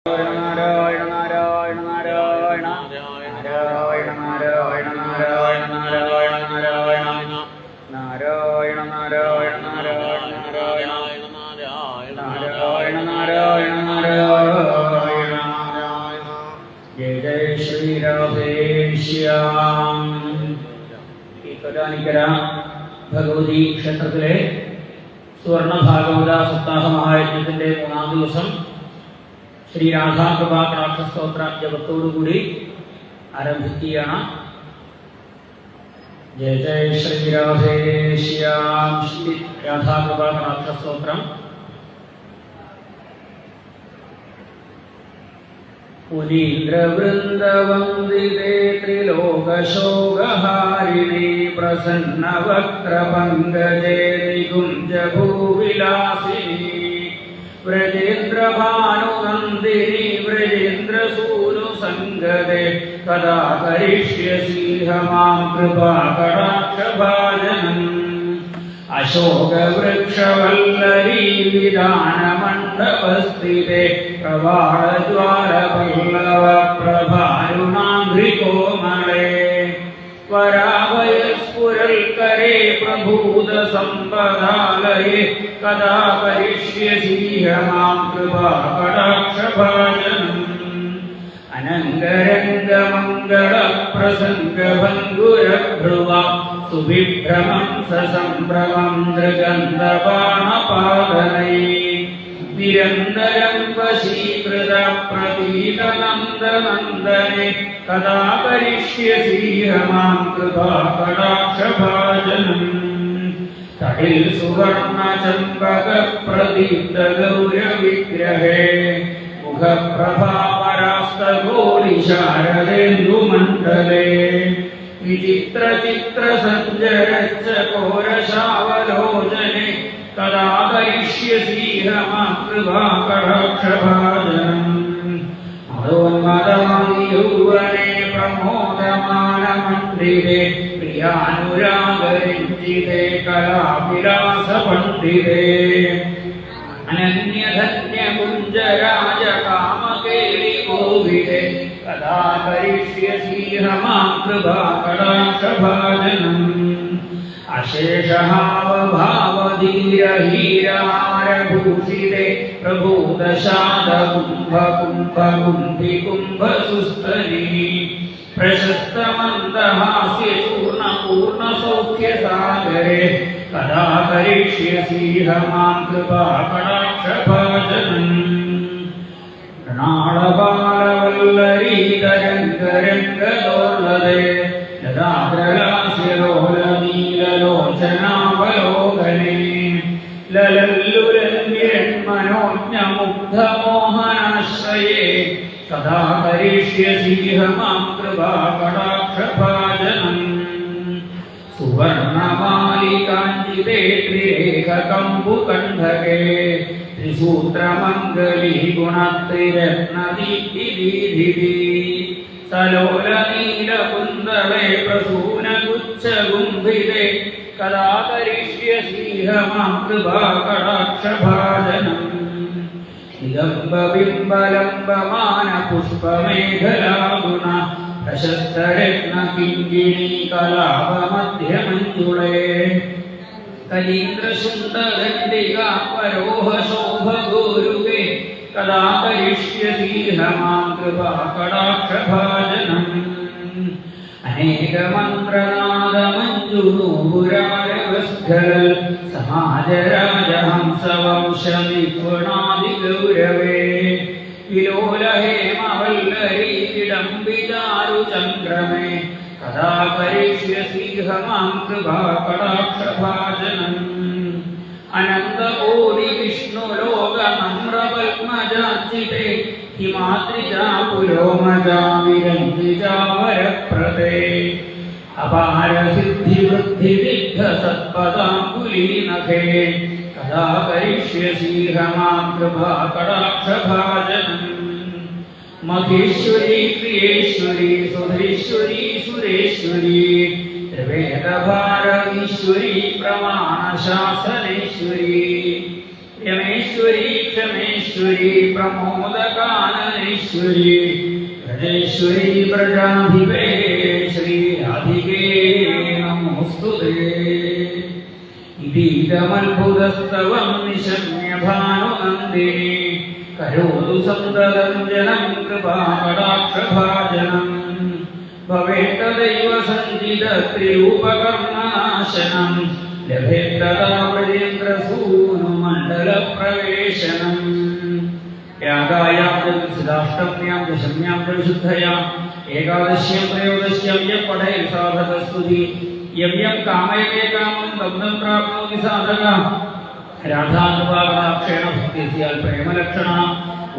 നാരായണ നാരായണ നാരായണ നാരായണ നാരായണ നാരായണ നാരായണ നാരായണ നാരായണ നാരായണ നാരായണ നാരായണ നാരായണ നാരായണ ജയ ജയ ശ്രീരാധേശ്യാം. ഈ കൊല്ലാനിക്കര ഭഗവതി ക്ഷേത്രത്തിലെ സുവർണ ഭാഗവത സപ്താഹ മഹായജ്ഞത്തിന്റെ 3-ാം ദിവസം ശ്രീ രാധാകൃപാ കടാക്ഷ സ്തോത്ര ജപത്തോടുകൂടി ആരംഭിക്കുകയാണ്. ജയ ജയ ശ്രീരാധേശ്യാം. ശ്രീ രാധാകൃപാ കടാക്ഷ സ്തോത്രം. മുനീന്ദ്രവൃന്ദവന്ദിതേ ത്രിലോകശോകഹാരിണി പ്രസന്നവക്ത്രപങ്കജേ നികുഞ്ജഭൂവിലാസിനി വ്രജേന്ദ്രഭാനുനന്ദിനി വ്രജേന്ദ്രസൂനു സംഗതേ കഥാ കരിഷ്യസീഹ മാം കൃപാകടാക്ഷഭാജനം. അശോകവൃക്ഷവല്ലരീ വിധാനമണ്ഡപസ്ഥിതേ പ്രവാളജ്വാലപല്ലവ പ്രഭാരുണാംഘ്രികോമളേ വരാഭയസ്ഫുരൽകരേ പ്രഭൂതസമ്പദാലയേ കഥാ കരിഷ്യസീഹ മാം കൃപാകടാക്ഷഭാജനം. അനംഗരംഗമംഗളപ്രസംഗഭംഗുരഭ്രുവ സുവിഭ്രമം സസംഭ്രമം ദൃഗന്ധപാണപാദനൈ നിരന്തരം വശീകൃത പ്രതീതനന്ദനന്ദനെ കഥാ കരിഷ്യസീഹ മാം കൃപാകടാക്ഷഭാജനം. തടിൽ സുവർണ ചമ്പക പ്രദീപ്ത ഗൗരവിഗ്രഹേ മുഖപ്രഭാപരാസ്തഗോരി ശാരദേന്ദുമണ്ഡലേ വിചിത്ര ചിത്ര സഞ്ജരശ്ച ഘോരശാവലോചനെ കഥാ കരിഷ്യസീഹ മാം കൃപാകടാക്ഷഭാജനം. മതോന്മദമതിയൗവനേ പ്രമോദമാനമണ്ഡിതേ പ്രിയാനുരാഗരഞ്ജിതേ കലാവിലാസപണ്ഡിതേ അനന്യധന്യകുഞ്ജരാജ കാമകേളികോവിദേ കഥാ കരിഷ്യസീഹ മാം കൃപാകടാക്ഷഭാജനം. അശേഷഹാവഭാവധീരഹീരഹാരഭൂഷിതേ പ്രഭൂതശാദകുംഭകുംഭകുംഭികുംഭസുസ്ഥലീ പ്രശസ്തമന്ദഹാസ്യചൂർണപൂർണസൗഖ്യസാഗരേ കഥാ കരിഷ്യസീഹ മാം കൃപാകടാക്ഷഭാജനം. ണാളബാലവല്ലരീതരംഗരംഗദോർലതേ ലതാദ്രലാസ്യലോലനീലലോചനാവലോകനേ ലലല്ലുരന്മിരന്മനോജ്ഞമുഗ്ധമോഹനാശ്രയേ കഥാ കരിഷ്യസീഹ മാം കൃപാകടാക്ഷഭാജനം. സുവർണമാലികാഞ്ജിതേ ത്രിരേഖകമ്പുകണ്ഠകേ ത്രിസൂത്രമംഗലീ ഗുണത്രിരത്നദീപ്തിദീധിതി സലോലനീലകുന്തളേ പ്രസൂനഗുച്ഛഗുംഭിതേ കഥാ കരിഷ്യസീഹ മാം കൃപാകടാക്ഷഭാജനം. നിഗംബബിംബലംബമാന പുഷ്പമേഖലാഗുണ പ്രശസ്തരത്നകിങ്കിണീ കലാപമധ്യമഞ്ജുളേ കലീന്ദ്രശുണ്ഡദണ്ഡികാ പരോഹശോഭഗോരുകേ കഥാ കരിഷ്യസീഹ മാം കൃപാകടാക്ഷഭാജനം. അനേകമന്ത്രനാദമഞ്ജുനൂപുരാരവസ്ഖലൽ സമാജരാജഹംസവംശനിപുണാദിഗൗരവേ വിലോലഹേമവല്ലരീ വിഡംബിചാരുചന്ദ്രമേ കഥാ കരിഷ്യസീഹ മാം കൃപാകടാക്ഷഭാജനം. അനന്തകോടി വിഷ്ണുലോകനമ്രപത്മജാർച്ചിതേ ഹിമാദ്രിജാ പുരോമജാ വിരഞ്ജിജാവരപ്രദേ അപാരസിദ്ധിവൃദ്ധിവിദ്ധ സത്പദാംബുലീനഖേ കഥാ കരിഷ്യസീഹ മാം കൃപാകടാക്ഷഭാജനം. മഹേശ്വരി പ്രിയേശ്വരി സുധേശ്വരി സുരേശ്വരി ത്രിവേദഭാരതീശ്വരി പ്രമാണശാസനേശ്വരി രമേശ്വരി ക്ഷമേശ്വരി സർവേശ്വരി പ്രമോദകാനനേശ്വരി വ്രജേശ്വരി വ്രജാധിപേ ശ്രീ രാധികേ നമോസ്തുതേ. ഇതീതമത്ഭുതസ്തവം നിശമ്യഭാനുനന്ദിനി കരോതു സന്തതം ജനം കൃപാകടാക്ഷഭാജനം ഭവേത്തദൈവ സഞ്ചിത ത്രിരൂപകർണനാശനം ലഭേത്തദാ വ്രജേന്ദ്രസൂനു മണ്ഡലപ്രവേശനം. യാഗായാം സിദ്ധാഷ്ടമ്യാം ദശമ്യാം വിശുദ്ധയാം ഏകാദശ്യാം ത്രയോദശ്യാം യം പഠേൽ സാധകസ്തുതി യം യം കാമയത്തെ കാമം തം പ്രാപ്നോതി സാധക. രാധാനുഭാഗാക്ഷേണ ഭക്തിസ്യാൽ പ്രേമലക്ഷണ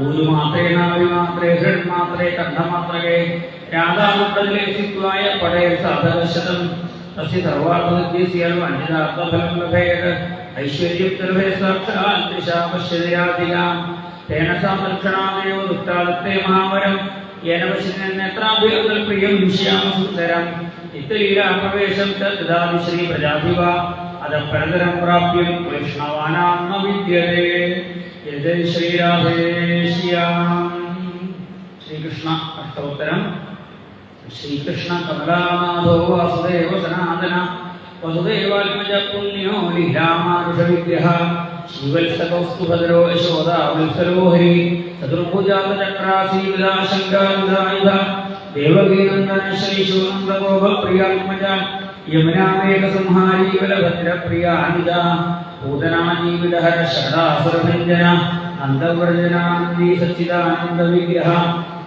ഊരുമാത്രേണ വിമാത്രേ ഹൃന്മാത്രേ കണ്ഠമാത്രകേ രാധാമുണ്ടതിലെ സിദ്ധ്വായ പഠേൽ സാധകശതം തസ്യ സർവാർത്ഥസിദ്ധിസ്യാൽ വഞ്ചിതാർത്ഥഫലം ലഭേത് ഐശ്വര്യം ലഭേ സാക്ഷാൽ ദിശാ പശ്യതി രാധികാം തേന സംരക്ഷണാദേവ ദുഷ്ടാദത്തെ മഹാവരം യേന പശ്യന്നേത്രാഭിർദൽ പ്രിയം വിശ്യാമ സുന്ദരം ഇത്തലീലാപ്രവേശം തദാതി ശ്രീ പ്രജാധിപ അത പരതരം പ്രാപ്യം വൈഷ്ണവാനാം ന വിദ്യതേ. ജയ ശ്രീരാധേശ്യാം. ശ്രീകൃഷ്ണ അഷ്ടോത്തരം. ശ്രീകൃഷ്ണ കമലാനാഥോ വാസുദേവ സനാതന വസുദേവാത്മജ പുണ്യോ ലീലാമാനുഷ വിഗ്രഹ ശ്രീവത്സകൗസ്തുഭദ്രോ യശോദാ വത്സലോ ഹരി ചതുർഭുജാതചക്രാസീവിദാശങ്കായുധായുധ ദേവകീനന്ദന ശ്രീശൂനന്ദഗോപപ്രിയാത്മജ യമുനാമേഘസംഹാരീ ബലഭദ്രപ്രിയാനിധ പൂതനാജീവിതഹര ഷടാസുരഭഞ്ജന നന്ദവ്രജനാനന്ദീ സച്ചിദാനന്ദ വിഗ്രഹ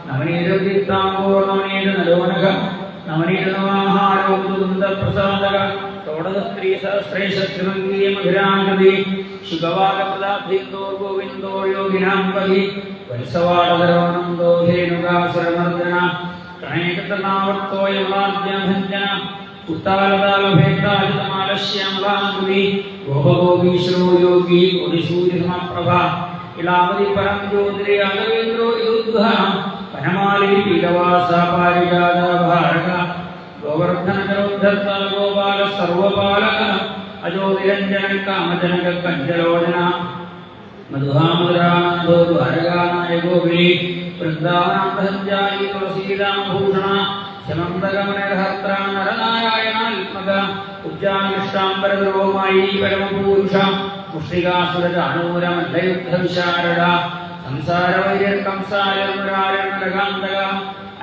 നവനീതീർത്ഥാംബോ നവനീത നലോനക നവനീത നവാഹാരോദുന്ദപ്രസാദക ഷോഡശസ്ത്രീ സഹസ്രേഷ ത്രിമംഗീയ മധുരാംഗതി ശുഭവാദപ്രദാബ്ധീന്ദോ ഗോവിന്ദോ യോഗിനാം പതി വത്സവാടധരോനന്ദോ ധേനുകാസുരമർദ്ദന പ്രണയകൃതനാവർത്തോ യമാദ്യഭഞ്ജന ഉത്താലതാലഭേദാജിതമാലശ്യാമലാംഗതി ഗോപഗോപീശ്വരോ യോഗി കൊടിസൂര്യസമപ്രഭ ഇളാവതി പരം ജ്യോതിരേ അഗവേന്ദ്രോ യുദ്ധ വനമാലി പീതവാസ പാരിജാത ഭാരക ഗോവർദ്ധന ജലോദ്ധർത്ത ഗോപാല സർവപാലക അജോതിരഞ്ജന കാമജനക കഞ്ചലോചന മധുഹാമധുരാനന്ദോ ദ്വാരകാനായകോപി വൃന്ദാവനാംബഞ്ചാരി തുളസീരാംഭൂഷണ ശമന്തകമനഹർത്ര നരനാരായണാത്മക ഉജ്ജാനിഷ്ടാംബരദ്രോമായി പരമപൂരുഷ മുഷ്ടികാസുരജാനൂരമല്ലയുദ്ധവിശാരദ സംസാരവൈര്യർക്കംസാരമുരാരണരകാന്തക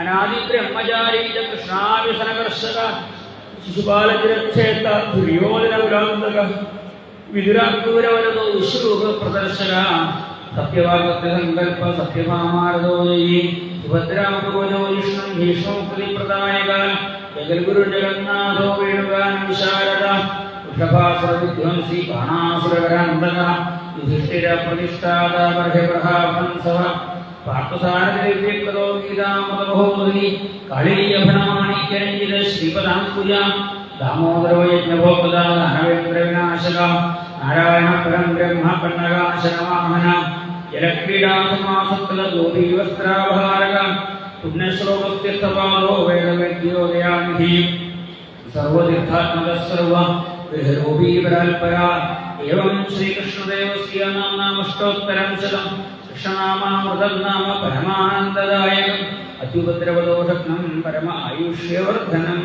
അനാദി ബ്രഹ്മചാരീ കൃഷ്ണാവ്യസനകർഷക ശിശുപാലചിരക്ഷേത്ര ദുര്യോധനകുലാന്തക വിദുരാക്രൂരവരതോ വിശ്വരൂപ പ്രദർശക സത്യവാഗത്യസങ്കൽപ്പ സത്യഭാമാരതോയി സുഭദ്രാമൃഗോജോ വിഷ്ണു ഭീഷ്മമുക്തിപ്രദായക ജഗദ്ഗുരു ജഗന്നാഥോ വേണുഗാന വിശാരദ വൃഷഭാസുരവിധ്വംസി ബാണാസുരകരാന്തക യുധിഷ്ഠിര പ്രതിഷ്ഠാത ബർഹപ്രഹാംസവ പാർത്ഥസാരദിവ്യകൃതോ ഗീതാമതബോധി കാളീയഭണമാണിക്യരഞ്ജിത ശ്രീപദാംബുജ ദാമോദരോ യജ്ഞഭോക്ത ധനവേന്ദ്ര വിനാശക നാരായണ പരം ബ്രഹ്മ പന്നകാശനവാഹന ജലക്രീഡാസമാസകല ഗോപീവസ്ത്രാഭാരക പുണ്യശ്ലോകസ്തീർത്ഥപാദോ വേദവേദ്യോദയാനിധി സർവതീർത്ഥാത്മക സർവ ഗൃഹരൂപീവരാൽപര ഏവം ശ്രീകൃഷ്ണദേവസ്യ നാമാഷ്ടോത്തരം ശതം കൃഷ്ണനാമാമൃതം നാമ പരമാനന്ദദായകം അത്യുപദ്രവദോഷഗ്നം പരമ ആയുഷ്യവർദ്ധനം.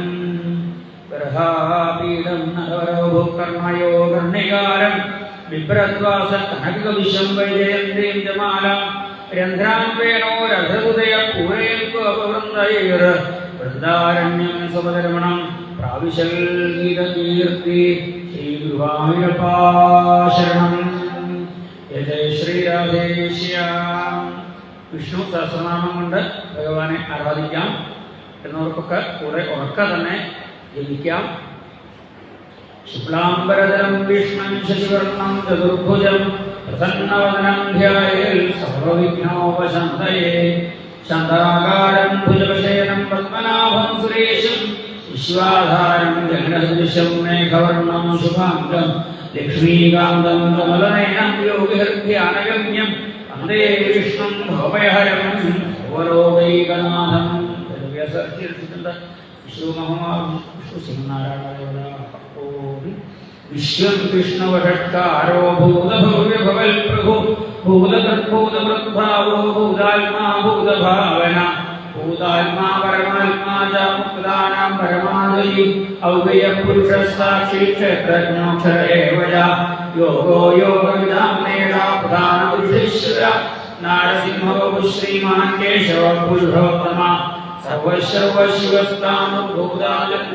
ഗർഹാപീഠം നരവരോഭുകർണയോ ഗർണികാരം ബിഭ്രദ്വാസ കനകവിശം വൈജയന്തേന്ദ്രമാല രന്ധ്രാൻ വേണോ രഥഹൃദയ പൂരയൽപവൃന്ദൈർ വൃന്ദാരണ്യം സ്വപരമണം പ്രാവിശൽ ഗീതകീർത്തി ശ്രീഗുരുവായൂരപ്പാശരണം. ജയ ശ്രീരാധേശ്യാം. വിഷ്ണു സഹസ്രനാമം കൊണ്ട് ഭഗവാനെ ആരാധിക്കാം എന്നവർക്കൊക്കെ കൂടെ ഉറക്ക തന്നെ ജപിക്കാം. ശുക്ലാംബരധരം വിഷ്ണും ശശിവർണം ചതുർഭുജം പ്രസന്നവദനം ധ്യായേൽ സർവവിഘ്നോപശാന്തയേ ശാന്തരാകാരം ഭുജഗശയനം പത്മനാഭം സുരേശം വിശ്വാധാരം ജഗദൃശം മേഘവർണം ശുഭാംഗം ലക്ഷ്മീകാന്തം കമലനയനം യോഗിഹൃദ്ധ്യാനഗമ്യം വന്ദേ വിഷ്ണും ഭവഭയഹരം സർവലോകൈകനാഥം. വിശ്വം കൃഷ്ണവഷട്കാരോ ഭൂതഭവ്യഭവൽ പ്രഭു ഭൂതകൃദ്ഭൂതമൃദ്ഭാവോ ഭൂതാത്മാ ഭൂതഭാവന ഭൂതാത്മാ പരമാത്മാ ച മുക്താനാം പരമാദ്വയി അവ്യയപുരുഷः സാക്ഷി ക്ഷേത്രജ്ഞോക്ഷര ഏവ ച യോഗോ യോഗവിദാം നേതാ പ്രധാനപുരുഷേശ്വര നാരസിംഹോ ശ്രീമാൻ കേശവ പുരുഷോത്തമ സർവശിവസ്ഥാനുഭൂതാജന്മ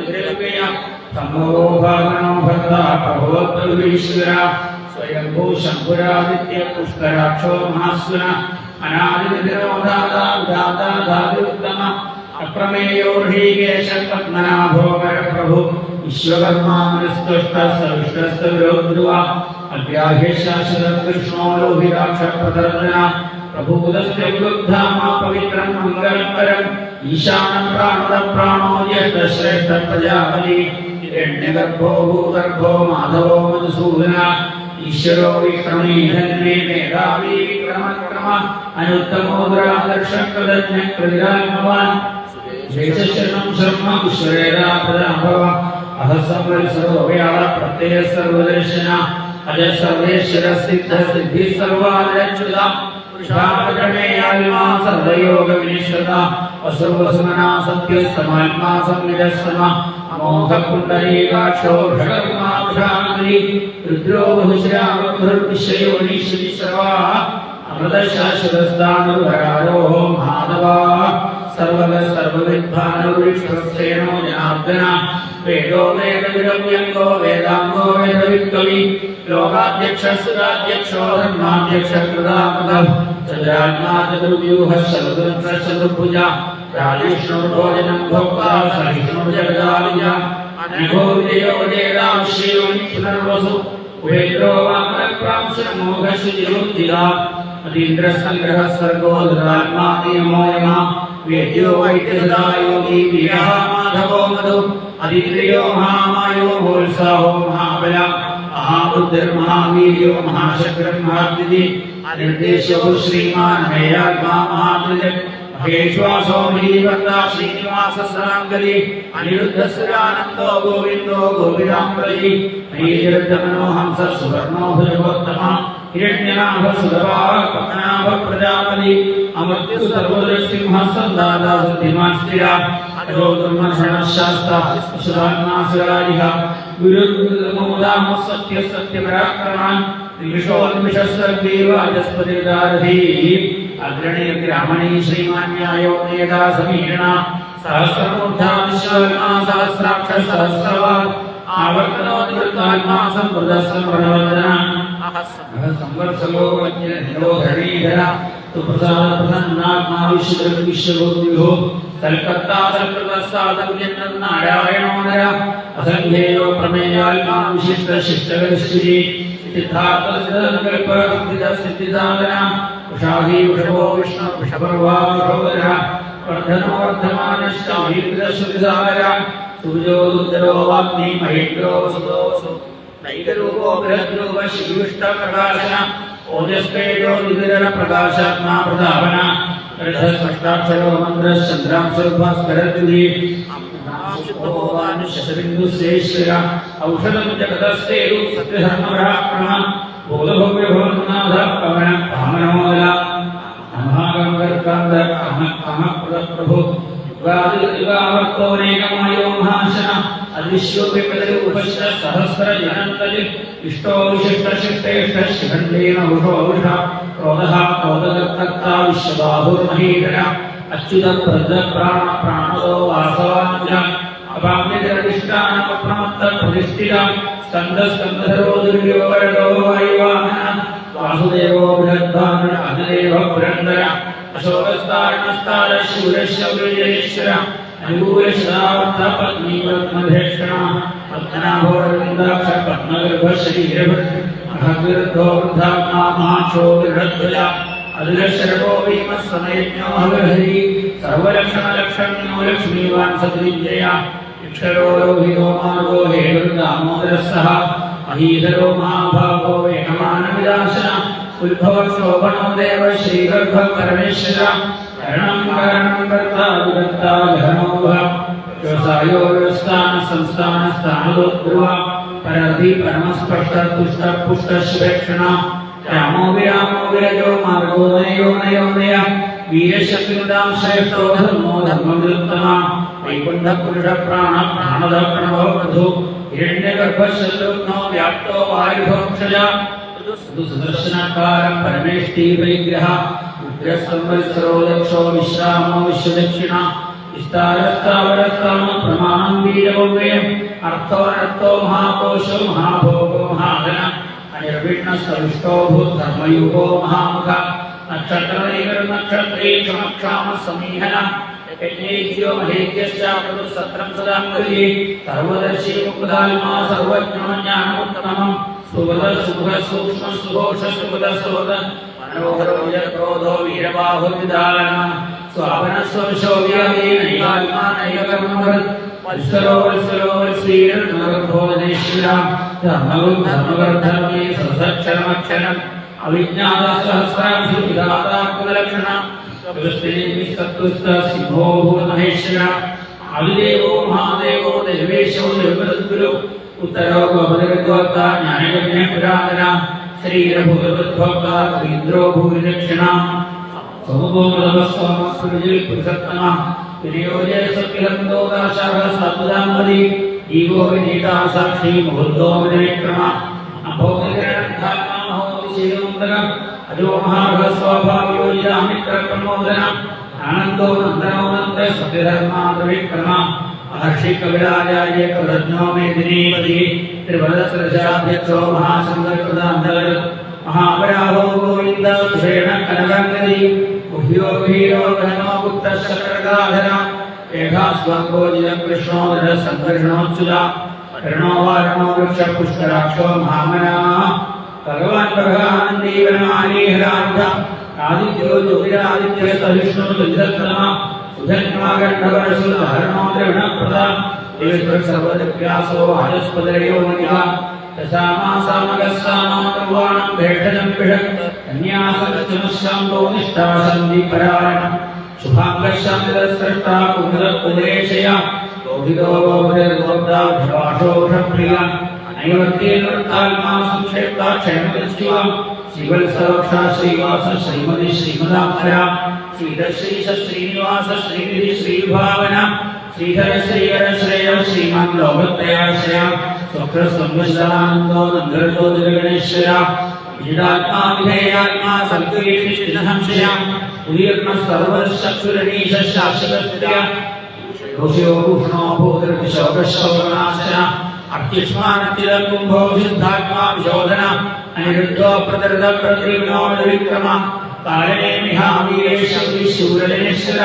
സംഭവോ ഭാവനോ ഭർത്ത പ്രഭവോത്തരീശ്വര സ്വയംഭൂ ശംഭുരാദിത്യ പുഷ്കരാക്ഷോ മഹാസ്വന അനാദിനിരോധാതാദാതാദാദിരുത്തമ അപ്രമേയോ ഋഷികേശ പത്മനാഭോ പരപ്രഭു വിശ്വകർമാനുസ്തുഷ്ട അദ്യാഹ്യശാശ്വത കൃഷ്ണോ ലോഹിതാക്ഷ പ്രദർശന പ്രഭൂതസ്യ വിരുദ്ധാമാ പവിത്രം മംഗളപരം ഈശാനം പ്രാണത പ്രാണോ ജ്യേഷ്ഠശ്രേഷ്ഠ പ്രജാപതി ഹിരണ്യഗർഭോ ഭൂഗർഭോ മാധവോ മധുസൂദന ഈശ്വരോ വിക്രമീ ധന്യേ മേധാവി വിക്രമക്രമ അനുത്തമോ ദുരാദർശകൃതജ്ഞകൃതിരാത്മവാൻ ശേഷശരണം ശർമ്മ ഈശ്വരേരാ പ്രജാഭവ അഹസംവത്സരോവ്യാള പ്രത്യയ സർവദർശന അജ സർവേശ്വര സിദ്ധ സിദ്ധി സർവാലച്യുത പുരുഷാകരണേയാത്മാ സർവയോഗ വിനിശ്ചിത അസുർവസുമനാ സത്യസമാത്മാ സംവിദസ്സമ അമോഘ പുണ്ഡരീകാക്ഷോ ഋഷകർമാക്ഷാമരി രുദ്രോ ബഹുശ്രാവൃദ്ധിശ്രയോനീശ്വരി സർവാ അമൃതശാശ്വതസ്ഥാനുഭരാരോ മാധവ സർവഗ സർവവിദ്ഭാനുരിഷ്ടസേനോ ജനാർദ്ദന വേദോ വേദവിരമ്യംഗോ വേദാംഗോ വേദവിക്രമി ലോകാധ്യക്ഷസുരാധ്യക്ഷോ ധർമാധ്യക്ഷ കൃതാകൃതം ചതുരാത്മാ ചതുർവ്യൂഹ ശതദുർഭുജ രാജേഷ്ണുർഭോജനം ഭോക്താ സഹിഷ്ണുർജഗദാലിജ അനഘോ വിജയോ ജയദാംശ്രീയോ പുനർവസു വേദ്രോ വാമനപ്രാംശമോഘശുചിരുദ്ധിര അതീന്ദ്രസംഗ്രഹ സർഗോ ധൃതാത്മാ നിയമോ യമ വേദ്യോ വൈദ്യസദായോഗി വീരഃ മാധവോ മധു അതീന്ദ്രിയോ മഹാമായോ വോത്സാഹോ മഹാബല മഹാബുദ്ധിർമഹാവീര്യോ മഹാശക്രൻ മഹാദ്വിതി അനിർദ്ദേശോ ശ്രീമാൻ ഹേയാത്മാ മഹാദ്വിജൻ മഹേശ്വാസോ മഹീവർത്താ ശ്രീനിവാസ സരാംഗലി അനിരുദ്ധസുരാനന്ദോ ഗോവിന്ദോ ഗോപിരാംബലി മഹീജൃദ്ധമനോ ഹംസ സുവർണോ ഭുജഗോത്തമ ഹിരണ്യനാഭ സുധവാ പത്മനാഭ പ്രജാപതി അമർത്യ സർവദൃസിംഹ സന്ദാതാ സിദ്ധിമാൻ സ്ഥിര അജോ ധർമ്മശാസ്ത്ര സുധാത്മാസുരാരിഹ ഗുരുർഗുരുമോദാമ സത്യ സത്യപരാക്രമാൻ നിമിഷോന്മിഷസ്സർഗീ വാചസ്പതിർദാരധീ അഗ്രണീ ഗ്രാമണീ ശ്രീമാന്യായോ നേതാ സമീരണ സഹസ്രമൂർധാ വിശ്വകർമാ സഹസ്രാക്ഷ സഹസ്രവാൻ ആവർത്തനോ നിവൃത്താത്മാ സംവൃതസംവൃതവദന സംവത്സരോ വജ്രധരീധര സുപ്രസാദപ്രസന്നാത്മാ വിശ്വവിശ്വഗോദ്വിഭോ കൽക്കത്താ സൽകൃതസാദം നാരായണോ നര അസംഖ്യേയോ പ്രമേയാത്മാ വിശിഷ്ട ശിഷ്ടഗശ്രീ സിദ്ധാർത്ഥസിദ്ധാന്തന ഉഷാഹി വൃഷഭോ വിഷ്ണു വൃഷഭർവാ വൃഷോദര വർദ്ധനോ വർദ്ധമാനശ്ചാഹീകൃതശ്രുതിസാര സൂര്യോദരോ വാഗ്നി മഹേന്ദ്രോ സുതോസു നൈകരൂപോ ബൃഹദ്രൂപ ശിവിഷ്ടപ്രകാശന ഓജസ്തേജോ ദിവിതര പ്രകാശാത്മാ പ്രതാപന രഥസ്പഷ്ടാക്ഷരോ മന്ത്രശ്ചന്ദ്രാംശോ ഭാസ്കരദ്വിതി ശശബിന്ദുശ്രേശ്വര ഔഷധം ജഗതസ്തേരു സത്യധർമ്മപരാക്രമ ബോധഭവ്യഭവനാഥ പവന കാമനോദര മഹാഗംഗർക്കാന്ത കാമപ്രഭു യുഗാവർത്തോനേകമായോ മഹാശന അദൃശ്യോപ്യകലരൂപശ്ച സഹസ്രജനന്തരി ഇഷ്ടോ വിശിഷ്ടശിഷ്ടേഷ്ട ശിഖണ്ഡേന വൃഷോവൃഷ ക്രോധഃ ക്രോധകർത്തക്താ വിശ്വബാഹുർമഹീധര അച്യുത പ്രദ പ്രാണ പ്രാണദോ വാസവാഞ്ച അപാമ്യജനധിഷ്ഠാനമപ്രമത്ത പ്രതിഷ്ഠിത സ്കന്ദസ്കന്ധരോ ദുര്യോ വരദോ വായുവാഹന വാസുദേവോ ബൃഹദ്ഭാനു അധിദേവ പുരന്ദര അശോകസ്താരണസ്താര ശൂരശൗര്യശ്വര അനുകൂലശതാവർത്ത പത്നി പത്മഭേക്ഷണ പത്മനാഭോരവിന്ദാക്ഷ പത്മഗർഭ ശരീരഭൃദ്ധോ വൃദ്ധാത്മാ മഹാക്ഷോ ദൃഢധ്വജ അതിലക്ഷരോ ഭീമസമയജ്ഞോ ഹരി സർവലക്ഷണലക്ഷണ്യോ ലക്ഷ്മീവാൻ സദ്വിജയ അക്ഷരോ ലോഹിതോ മാർഗോ ഹേതുർദാമോദരസ്സഹ മഹീധരോ മഹാഭാഗോ ഏകമാനവിദാശന ഉത്ഭവക്ഷോഭണോ ദേവ ശ്രീഗർഭ പരമേശ്വര കരണം കാരണം കർത്താ വിദഗ്ധാ ഘനോഭ വ്യവസായോ വ്യവസ്ഥാന സംസ്ഥാന സ്ഥാനദോദ്ധ്രുവ പരധി പരമസ്പഷ്ട തുഷ്ട പുഷ്ട ശിവേക്ഷണ രാമോ വിരാമോ വിരജോ മാർഗോ നയോ നയോ നയ വീരശക്തിയുടാം ശ്രേഷ്ഠോ ധർമ്മോ ധർമ്മവിരുത്തമ വൈകുണ്ഠ പുരുഷ പ്രാണ പ്രാണദ പ്രണവോ വധു ഹിരണ്യഗർഭശത്രുഘ്നോ വ്യാപ്തോ വായുഭോക്ഷജ സുദർശനകാരം പരമേഷ്ഠി പരിഗ്രഹ ഉഗ്രസംവത്സരോ ദക്ഷോ വിശ്രാമോ വിശ്വദക്ഷിണ വിസ്താരസ്ഥാവരസ്ഥാമ പ്രമാണം വീരവ്യം അർത്ഥോനർത്ഥോ മഹാകോശോ മഹാഭോഗോ മഹാധന അനിർവിഘ്നസ്തവിഷ്ടോ ഭൂധർമ്മയുഗോ മഹാമുഖ നക്ഷത്രേ ക്ഷമക്ഷാമ സമീഹന യജ്ഞേജ്യോ മഹേജ്യശ്ചാപതു സത്രം സദാംഗലി സർവദർശി മുകുദാത്മാ സർവജ്ഞോ ജ്ഞാനമുത്തമം സുഗത സുഖ സൂക്ഷ്മ സുഘോഷ സുഗത സുഗത മനോഹരോ ക്രോധോ വീരബാഹുവിദാന സ്വാപന സ്വംശോ വ്യാമീനൈകാത്മാ നൈകകർമ്മവത് വത്സരോ വത്സരോ വത്സീരർഭോധനേശ്വര ധർമ്മവും ധർമ്മവർദ്ധർമ്മേ സദക്ഷരമക്ഷരം അവിജ്ഞാത സഹസ്രാംശു വിധാതാകുലക്ഷണ സിംഹോ ഭൂതമഹേശ്വര ആദിദേവോ മഹാദേവോ ദേവേശോ ദേവഗുരു ഉത്തരോ ഗോപദഗോത്ത ജ്ഞാനയജ്ഞ പുരാതന ശരീരഭൂതഭോക്ത ഇന്ദ്രോ ഭൂരിദക്ഷിണ സമഭൂമതമസ്വാമസ്വരിൽ പുരുഷോത്തമ വിനിയോജയ സത്യഹന്തോദാശാഹ സത്വദാമതി ഈഗോ വിനീതാ സാക്ഷി മുഹൂർത്തോ വിനയക്രമ അഭോഗികരണാത്മാമഹോതിശീലമുന്തരം അജോ മഹാഭസ്വാഭാവിയോജിതാമിത്രപ്രമോദന ആനന്ദോ നന്ദനോ നന്ദ സത്യധർമാവിക്രമ മഹർഷി കവിരാജാര്യ കവിരജ്ഞോ മേദിനീപതി ത്രിവദസ്രജാധ്യക്ഷോ മഹാസംഗൽകൃതാന്തകർ മഹാപരാഹോ ഗോവിന്ദ സുഷേണ കനകങ്കരി ഗുഹ്യോ ഗുഹീരോ ഘനോ ഗുപ്തശകരഗാധര ഏകാസ്വാംഗോജിത കൃഷ്ണോ ദൃഢസംഘർഷണോച്യുത കരുണോ വാരണോ വൃക്ഷപുഷ്കരാക്ഷോ മഹാമനാ ഭഗവാൻ ഭഗവാനന്ദീവനമാലീഹരായുധ ആദിത്യോ ജ്യോതിരാദിത്യ സഹിഷ്ണു ദുരിതക്രമ സുധന്വാഗണ്ഡവരസുധാരണോ ദ്രവിണപ്രദ സർവദിവ്യാസോ ഹരസ്പദരയോ മണിക ദശാമാസാമഗസ്സാമാതർവാണം ഭേഷജം പിഷക് കന്യാസകചമശാന്തോ നിഷ്ഠാസന്ധിപരായണ ശുഭാംഗശാന്തസ്രഷ്ടാ കുമുദകുലേശയ ലോഹിതോ ഗോപുരഗോപ്താഭിഷാഷോഷപ്രിയ നൈവർത്തിയനൃത്താത്മാ സംക്ഷേപ്ത ക്ഷേമദൃശ്യ ശ്രീവത്സവക്ഷ ശ്രീവാസ ശ്രീമതി ശ്രീമദാംബര ശ്രീധശ്രീശ ശ്രീനിവാസ ശ്രീനിധി ശ്രീഭാവന ശ്രീധര ശ്രീകര ശ്രേയ ശ്രീമാൻ ലോകത്രയാശ്രയ സ്വപ്രസംവിശാനന്ദോ നന്ദരോ ഗണേശ്വര വിജിതാത്മാ വിധേയാത്മാ സൽകീർത്തിശംശയ ഉദീർണ സർവശക്ഷുരണീശ ശാശ്വതസ്ഥിര ഘോഷയോ ഭൂഷണോ ഭൂതൃശോകശോകനാശന അത്യുഷ്മാനത്തിലകുംഭോ വിശുദ്ധാത്മാ വിശോധന അനിരുദ്ധോ പ്രതൃത പ്രതീർണോ വിക്രമ കാരണേ മിഹാവീരേശം ശൂരലേശ്വര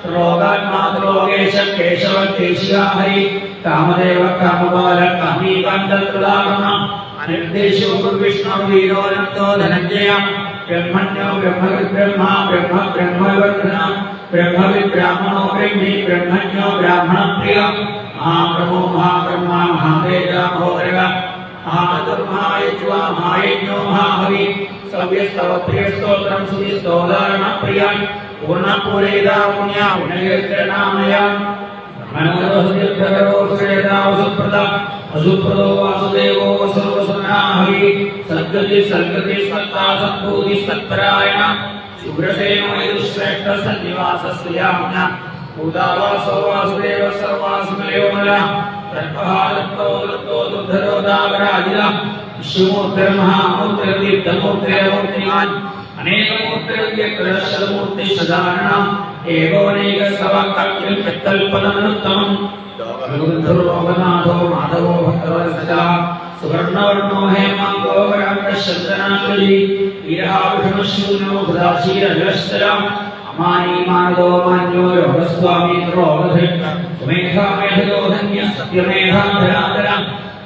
ത്രോഗാത്മാ ത്രോഗേശ കേശവ കേശികാ ഹരി കാമദേവ കാമബാല കാമീകാന്തകൃതാഗമ അനിർദ്ദേശോ വിഷ്ണു വീരോനന്ദോ ധനഞ്ജയ ബ്രഹ്മണ്യോ ബ്രഹ്മവിബ്രഹ്മ ബ്രഹ്മ ബ്രഹ്മവർദ്ധന ബ്രഹ്മവിബ്രാഹ്മണോ ബ്രഹ്മി ബ്രഹ്മണ്യോ ബ്രാഹ്മണപ്രിയ മഹാപ്രഭോ മഹാബ്രഹ്മ മഹാതേജ മഹോരവ മഹാമധുർമഹായജ്വാ മഹായജ്ഞോ മഹാഹവി സവ്യസ്തവ പ്രിയസ്തോത്രം സുവിസ്തോദാരണ പ്രിയ പൂർണ്ണപൂരേതാ പുണ്യ പുണ്യകീർത്തനാമയ മനോഹരോ സുപ്രദ അസുപ്രദോ വാസുദേവോ വസുവസുനാഹി സദ്ഗതി സദ്ഗതി സത്താ സദ്ഭൂതി സത്പരായണ ശുഭ്രസേനോ യദുശ്രേഷ്ഠ സന്നിവാസസ്യാമ്ന ഭൂതാവാസോ വാസുദേവ സർവാസുമയോമല തത്പഹാരത്തോ ദത്തോ ദുദ്ധരോ ദാവരാജില വിശ്വമൂർത്തിർ മഹാമൂർത്തിർ ദീപ്തമൂർത്തിരമൂർത്തിമാൻ അനേകമൂർത്തിരവ്യക്തദർശനമൂർത്തി സദാരണ ഏകോനേക സവാക്യം കൽപ്പനമനുത്തമം ലോകനാഥോ മാധവോ ഭക്തവത്സല സുവർണവർണോ ഹേമാംഗോ വരാംഗശന്തനാഞ്ജലി വീരഹാഭൂഷണശൂന്യോ ഭൃതാശീരജലസ്ഥല അമാനീ മാനദോ മാന്യോ യോഗസ്വാമി ദ്രോഗധൃ സുമേധാമേധയോ ധന്യ സത്യമേധാധരാധര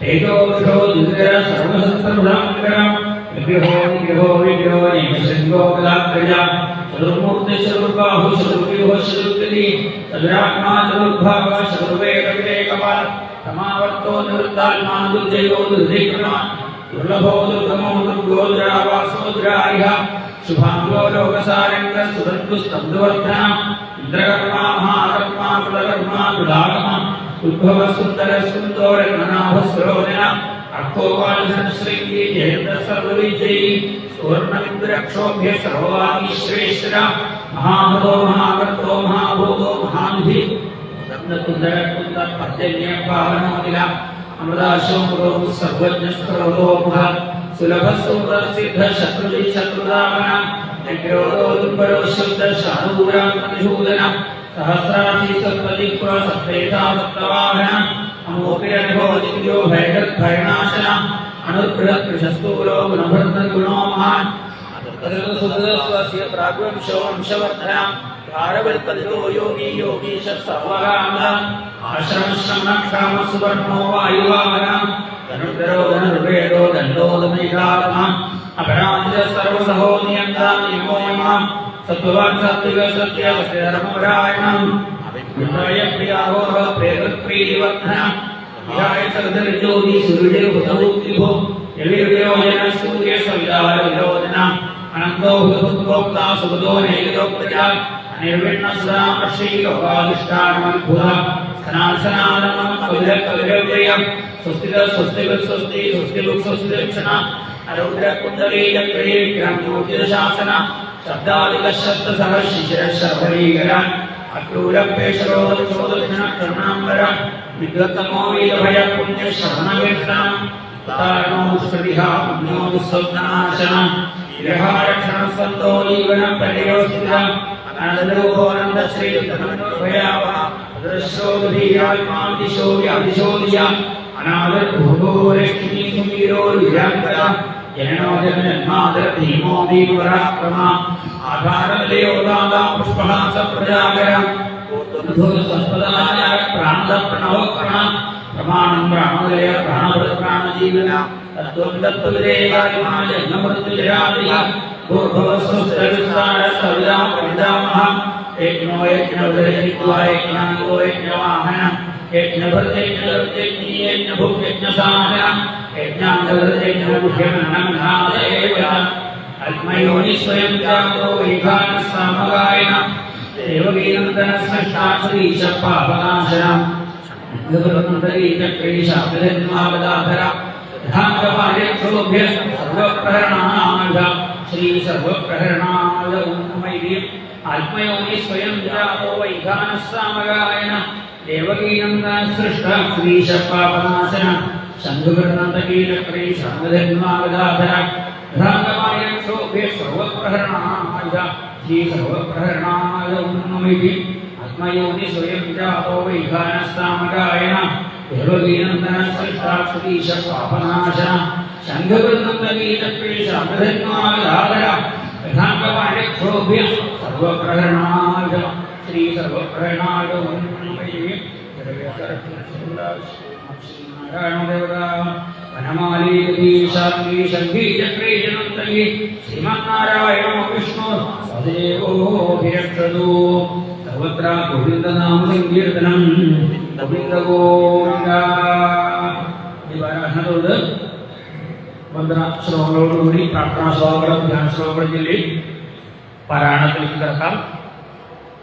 തേജോ വൃഷോ ദുരിതര സർവസത്രമുദാങ്കര വിഗ്രഹോ നിഗ്രഹോ വിഗ്രഹോ നൈമശൃംഗോ ഗദാഗ്രജ ചതുർമൂർത്തി ചതുർബാഹു ചതുർവ്യൂഹ ചതുർഗതി ചതുരാത്മാ ചതുർഭാഗ ചതുർവേദവിവേകപാല സമാവർത്തോ നിവൃത്താത്മാ ദുർജയോ ദുർധിക്രമ ദുർലഭോ ദുർഗമോ ദുർഗോ ദുരാവാസോ ദുരായിഹ ശുഭാംഗോ ലോകസാരംഗ സുതന്തുസ്തബ്ധവർദ്ധന ഇന്ദ്രകർമാ മഹാകർമാ കുലകർമാ കുലാകമ ഉദ്ഭവ സുന്ദര സുന്ദോരനാഭസ്രോജന अर्थोवालसंश्रेणी जयन्त सर्वविजयी सुवर्णविन्दुरक्षोभ्य सर्ववागीश्वरेश्वर महामदो महावर्तो महाभूतो महानिधि दत्तकुन्दरकुन्दपर्जन्य पावनोदिला अमृताशोमुखो सर्वज्ञस्त्रोमुख सुलभसुन्दरसिद्ध शत्रुजित् शत्रुरावण निग्रोधोदुम्बरो शुद्ध शानूरामतिशूदन सहस्राक्षी सप्तदिक्पुर सप्तेता सप्तवाहन अमोपिरनिभोजित्यो भयगद्भयनाशन अनुद्बृहत्कृशस्तूलो गुणभर्तर्गुणो महान् अतर्गसुदस्वस्य प्राग्वंशो वंशवर्धना भारवल्पल्लो योगी योगीश सर्वगामः आश्रमश्रमणक्षामसुवर्णो वायुवाहन धनुर्धरो धनुर्वेदो दण्डोदमैकात्मा अपराजित सर्वसहो नियन्ता नियमो यमः सत्त्ववान् सात्विक सत्य सत्यधर्मपरायणम् अभिप्राय प्रियाहोः प्रेतप्रीतिवर्धन विहाय सगधर्ज्योति सूर्यभूतभूतिभो यविर्व्योजन सूर्य सवितार विलोचन अनन्तो भूतभोक्ता सुगतो नैगतोक्तया अनिर्विण्ण सदा श्रीलोकाधिष्ठानमद्भुता सनातनम् कविरकविरव्ययम् स्वस्तिक स्वस्तिक स्वस्ति स्वस्तिभुक् स्वस्तिदक्षिणा अरुद्र कुण्डली चक्रे विक्रमोचितशासन शब्दादिकशब्दसहशिशिरशर्वरीकरान् अक्रूरपेशरोदक्षोदक्षिणकर्णाम्बर विद्वत्तमो वीरभयपुण्यश्रवणकीर्तनम् तारणो स्मृतिहा पुण्योत्सवनाशनम् विरहारक्षणसन्तो जीवनपर्योस्थिता अनन्दरूपोऽनन्दश्रीधनोर्भयावः अदृश्योदधीयात्मादिशो व्यादिशोदिया अनादर्भोगो लक्ष्मी सुमीरो विराङ्गरा जननो जन्मादरधीमो दीपराक्रमा आधारलयोदादा पुष्पहास प्रजागर ऊर्ध्वसंस्पदाय प्राणप्रणवकर्ण प्रमाणं प्राणोदय प्राणभृत प्राणजीवन तत्त्वं दत्तविदेवात्मा जन्ममृत्युजरादिः भूर्भुवस्वस्त्रविस्तार सविदा परिदामः यज्ञो यज्ञवदयित्वा यज्ञाङ्गो यज्ञवाहन यज्ञभृत्यज्ञदर्त्यज्ञी यज्ञभुक् यज्ञसाहन यज्ञाङ्गदर्त्यज्ञमुख्यमन्नमनादेव अल्पयोनि स्वयं जातो वैखानः सामगायन देवगीनन्दनस्रष्टा श्रीशपापनाशनम् जगन्मतरीचक्रीशाब्दजन्मावदाधर धाङ्गपायक्षोभ्य सर्वप्रहरणानाय श्री सर्वप्रहरणाय उन्मयी अल्पयोनि स्वयं जातो वैखानः सामगायन देवगीनन्दनस्रष्टा श्रीशपापनाशन शङ्खकृतकीचक्रीशाब्दजन्मावदाधर धाङ्गपायक्षोभ्य सर्वप्रहरणाय श्री सर्वप्रहरणाय उन्मयी आत्मयोनि स्वयं जातो वैखानः सामगायन देवगीनन्दनस्रष्टा श्रीशपापनाशन शङ्खकृतकीचक्रीशाब्दजन्मावदाधर धाङ्गपायक्षोभ्य सर्वप्रहरणाय श्री सर्वप्रहरणाय उन्मयी वनमाली शांति शंखी चक्री जनंतरी श्रीमन्नारायण विष्णु सदेवोभिरक्षतु सर्वत्र गोविंद नाम संकीर्तनम गोविंद गोविंद दिवाराधनोद वंदना श्लोकങ്ങളോടുകൂടി പ്രാർത്ഥനാ ശ്ലോകങ്ങളും ധ്യാന ശ്ലോകങ്ങളും ചൊല്ലി പാരായണത്തിലേക്ക് കടക്കാം.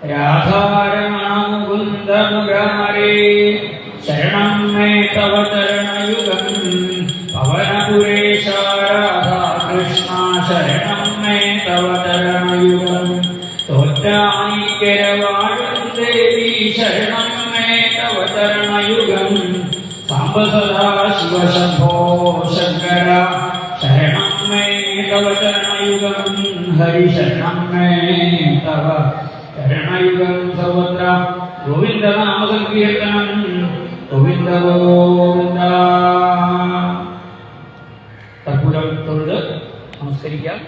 राधारमण मुकुंद मुरारे शरणं मे तव चरणयुगं पवनपुरेश राधा कृष्णा शरणं मे तव चरणयुगं तोत्राणिकेरवाणं देवी शरणं मे तव चरणयुगं साम्ब सदा शिव शंभो शंकर शरणं मे तव चरणयुगं हरि शरणं मे तव शरणयुगं सर्वत्र गोविंद नाम संकीर्तनं गोविंद गोविंद. कर्पूരം തൊഴുത് നമസ്കരിക്കാം.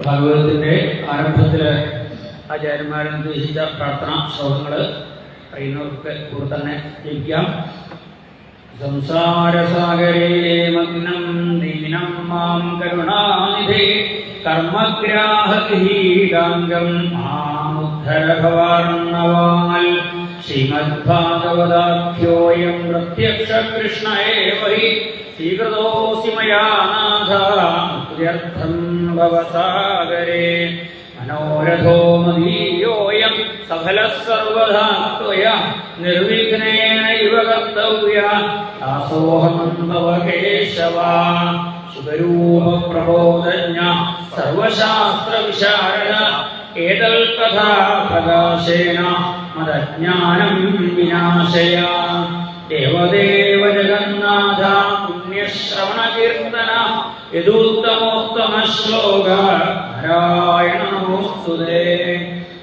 ഭാഗവതത്തിന്റെ ആരംഭത്തിൽ ആചാര്യന്മാരെ നിർദ്ദേശിച്ച പ്രാർത്ഥനാ ശ്ലോകങ്ങൾ അറിയുന്നവർക്ക് കൂടെ തന്നെ ജപിക്കാം. സംസാരസാഗരേ മഗ്നം ദീനം മാം കരുണാനിധേ കർമ്മഗ്രാഹീടാംഗം ആമുദ്ധരഭവാർണവാൽ ശ്രീമദ്ഭാഗവതാഖ്യോയം പ്രത്യക്ഷ കൃഷ്ണ ഏവ ഹി സ്വീകൃതോऽസി മയാ നാഥ മുക്ത്യർത്ഥം ഭവസാഗരേ മനോരഥോ മദീയോയം സഫലഃ സർവദാ ത്വയാ നിർവിഘ്നേനൈവ കർത്തവ്യഃ ദാസോഹം തവ കേശവ ശുഭരൂപ പ്രബോധജ്ഞ സർവശാസ്ത്ര വിശാരദ ഏതൽ കഥാ പ്രകാശേന മദജ്ഞാനം വിനാശയ ദേവദേവ ജഗന്നാഥ പുണ്യശ്രവണ കീർത്തന യദുത്തമോത്തമ ശ്ലോക നാരായണ നമോസ്തുതേ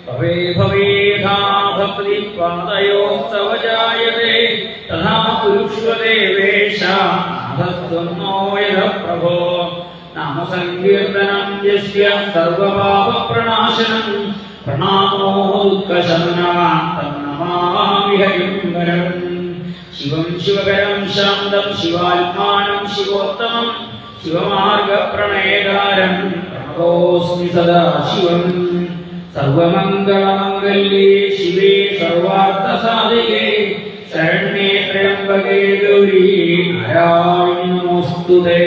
ഭവേ ഭവേധാ ഭക്തി പാദയോസ്തവ ജായതേ തഥാ കുരുഷ്വ ദേവേശ നാഥസ്ത്വം നോ യഥ പ്രഭോ നാമസങ്കീർത്തനം യസ്യ സർവപാപ പ്രണാശനം പ്രണാമോ ദുഃഖശമനം തം നമാമി ഹരിം വരം ശിവം ശിവകരം ശാന്തം ശിവാത്മാനം ശിവോത്തമം ശിവമാർഗപ്രണേതാരം പ്രണതോസ്മി സദാശിവം സർവമംഗളമംഗല്യേ ശിവേ സർവാർത്ഥസാധികേ ശരണ്യേ ത്രയംബകേ ഗൗരീ നാരായണി നമോസ്തുതേ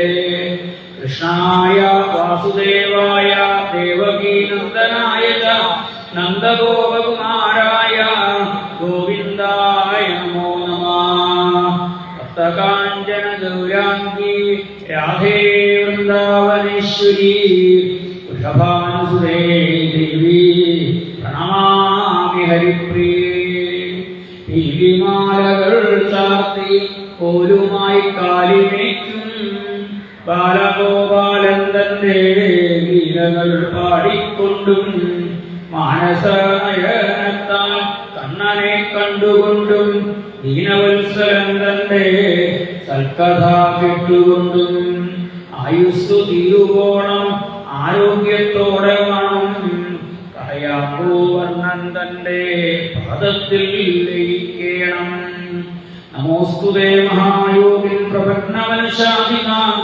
കൃഷ്ണായ വാസുദേവായ ദേവകീനന്ദനായ ച നന്ദഗോപകുമാരായ ഗോവിന്ദായ നമോ നമഃ ഭക്തകാഞ്ചന ഗൗരാംഗീ രാധേ വൃന്ദാവനേശ്വരി വൃഷഭാനുസുതേ ദേവി പ്രണമാമി ഹരിപ്രിയേ പീലിമാലകൾ ചാർത്തി കോലുമായി കാലിമേക്കും ബാലഗോപാലൻ തന്റെ ലീലകൾ പാടിക്കൊണ്ടും മാനസനയനത്താൽ കണ്ണനെ കണ്ടുകൊണ്ടും ദീനവത്സലൻ തന്റെ സൽക്കഥ കേട്ടുകൊണ്ടും ആയുസ്സു തീരുവോണം ആരോഗ്യത്തോടെ വേണം കടയാമ്പൂവർണ്ണൻ തന്റെ പാദത്തിൽ ലയിക്കണം നമോസ്തുതേ മഹായോഗിൻ പ്രപന്നവനശാദിനാം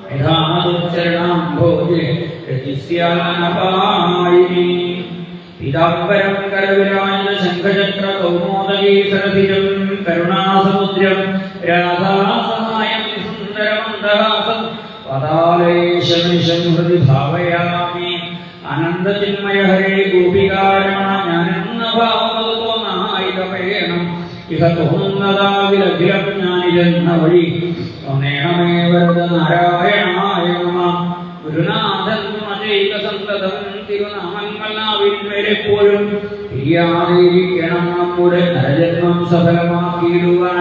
മേധാതുച്ചരണം ഭോജേ രതിസ്യാനപായിനി പീതാംബരം കരവിരാജിത ശംഖചക്ര കൗമോദകീ സരസിജം കരുണാസമുദ്രം രാധാസഹായം സുന്ദരമന്ദഹാസം പദാലേശമിഷം ഹൃദി ഭാവയാമി ആനന്ദചിന്മയ ഹരേ ഗോപികാരമണ ഞാനെന്ന ഭാവമതു തോന്നായിതപേണം ഇഹ തോന്നുന്നതാവിലഖിലം ഞാനിരുന്ന വഴി തോന്നേണമേ വരദ നാരായണായ നമ ഗുരുനാഥൻ മജൈക സന്തതം തിരുനാമങ്ങൾ നാവിന്മേലെപ്പോഴും പിരിയാതെയിരിക്കണം നമ്മുടെ നരജന്മം സഫലമാക്കിയിടുവാൻ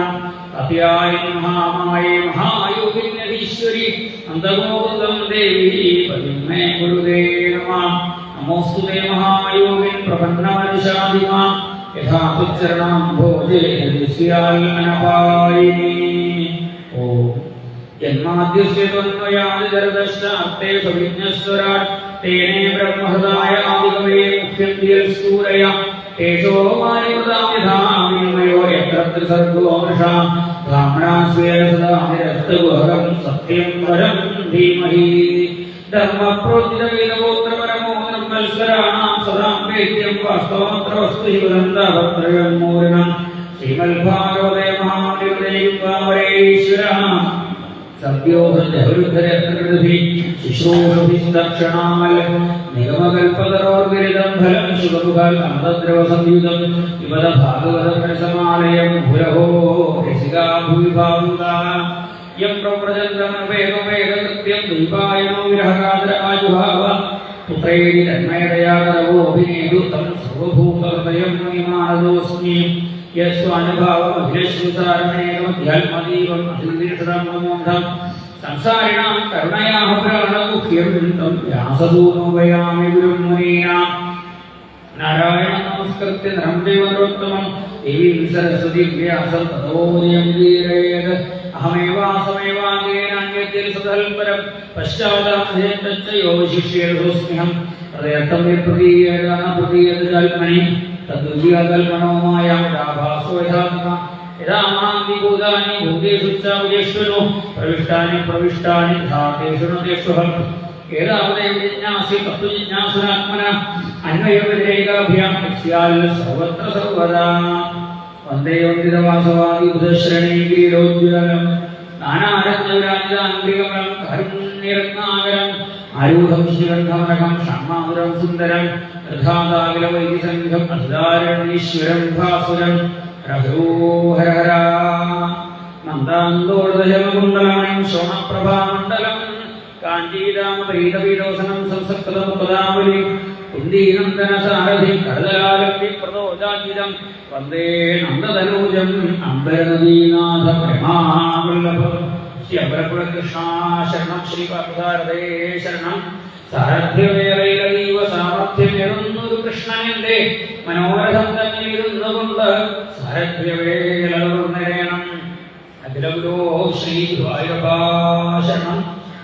അത്യായി മഹാമായി മഹായോഗിന്യധീശ്വരി അന്തഗോപുതം ദേവി പതിമേ ഗുരുദേ നമ നമോസ്തുതേ മഹായോഗിൻ പ്രപന്നവനുശാദിമാ യഥാപുച്ചരണം ഭോജേ ദിസ്യാൽമനപായിനി ഓം ജന്മാദ്യസ്യ ത്വന്മയാദിതരതശ്ചാർത്തേ സവിജ്ഞസ്വരാട് തേനേ ബ്രഹ്മഹൃദായ ആദികവേ മുഖ്യന്തിയൽ സൂരയ തേജോ മാനിമൃതാമിധാമിമയോ യത്ര ത്രിസർഗോ മൃഷാ ധാമ്നാസ്വേന സദാ നിരസ്തഗുഹകം സത്യം വരം ധീമഹി ധർമ്മപ്രോചിതവേദഗോത്രപരമോ നിർമ്മൽസ്വരാണാം സദാം വേദ്യം വാസ്തവമത്ര വസ്തു ശിവനന്ദഭദ്രയോന്മൂലനം ശ്രീമദ്ഭാഗവതേ മഹാദേവദേവാവരേശ്വരഃ സദ്യോഹൃദി ശുശ്രൂഷഭിസ്തക്ഷണാൽ നിഗമകൽപതരോർവിരിതം ഫലം ശുഭമുഖാൽ അമൃതദ്രവസംയുതം വിമത ഭാഗവതസമാലയം ഭുരഹോ രസികാ ഭൂവിഭാവുകാ യം പ്രവ്രജന്തമവേഗവേഗകൃത്യം ദീപായനോ വിരഹകാതര ആജുഭാവ പുത്രേരി തന്മയതയാകരവോ അഭിനേതു തം സർവഭൂതഹൃദയം മുനിമാനദോസ്മി യസ്വാനുഭാവമഖിലശ്രുതാരമേകമധ്യാത്മദീപം അധിദീർഷതം നമോന്ധം സംസാരിണാം കരുണയാഹ പ്രാണമുഖ്യം തം വ്യാസദൂനോപയാമി ഗുരും മുനീനാം നാരായണം നമസ്കൃത്യ നരം ദേവനരോത്തമം ദേവീം സരസ്വതീം വ്യാസം തതോദയം ദീരയേത് അഹമേവാസമേവാംഗേനാന്യത്തിൽ സതൽപരം പശ്ചാത്താ യോശിഷ്യേർഹോസ്മ്യഹം ഹൃദയത്തം പ്രതീയതൽമണി തദ്വിദ്യാകൽമണോമായ യഥാഭാസോ യഥാത്മ യഥാ മാന്തി ഭൂതാനി ഭൂതേഷു ച വിജേഷ്വനോ പ്രവിഷ്ടാനി ധാതേഷു നദേഷ്വഹം ഏതാവതയം ജിജ്ഞാസി തത്വജിജ്ഞാസുരാത്മന അന്വയവിരേകാഭ്യാം സ്യാൽ സർവത്ര സർവദാ. വന്ദേ വന്ദിതവാസവാദി ബുധശ്രണീകീരോജ്വലം നാനാരത്നവിരാജിതാംഗ്രികമലം കാരുണ്യരത്നാകരം ആരൂഢം ശ്രീകണ്ഠമനകം ഷണ്മാതുരം സുന്ദരം രഥാതാകിലവൈദിസംഘം അധിതാരണീശ്വരം ഭാസുരം രഘോ ഹര ഹര. നന്ദാന്തോടതജമകുണ്ടലമയം ശോണപ്രഭാമണ്ഡലം കാഞ്ചീരാമപരീതപീഡോസനം സംസകൃതമുപദാവലി കുന്ദീനന്ദന സാരഥി കടലാലംബി പ്രദോജാജിതം വന്ദേ നന്ദതനൂജം അംബരനദീനാഥ പ്രമാവല്ലഭം. ശ്രീ അമ്പലപ്പുഴകൃഷ്ണ ശരണം. ശ്രീ പാർത്ഥസാരഥേ ശരണം. സാരഥ്യമേറയിലീവ സാമർഥ്യമേറുന്നൊരു കൃഷ്ണനെന്റെ മനോരഥം തന്നിരുന്നുകൊണ്ട് സാരഥ്യവേളർന്നേണം. അഖിലഗുരോ ശ്രീ ഗുരുവായൂരപ്പാ ശരണം.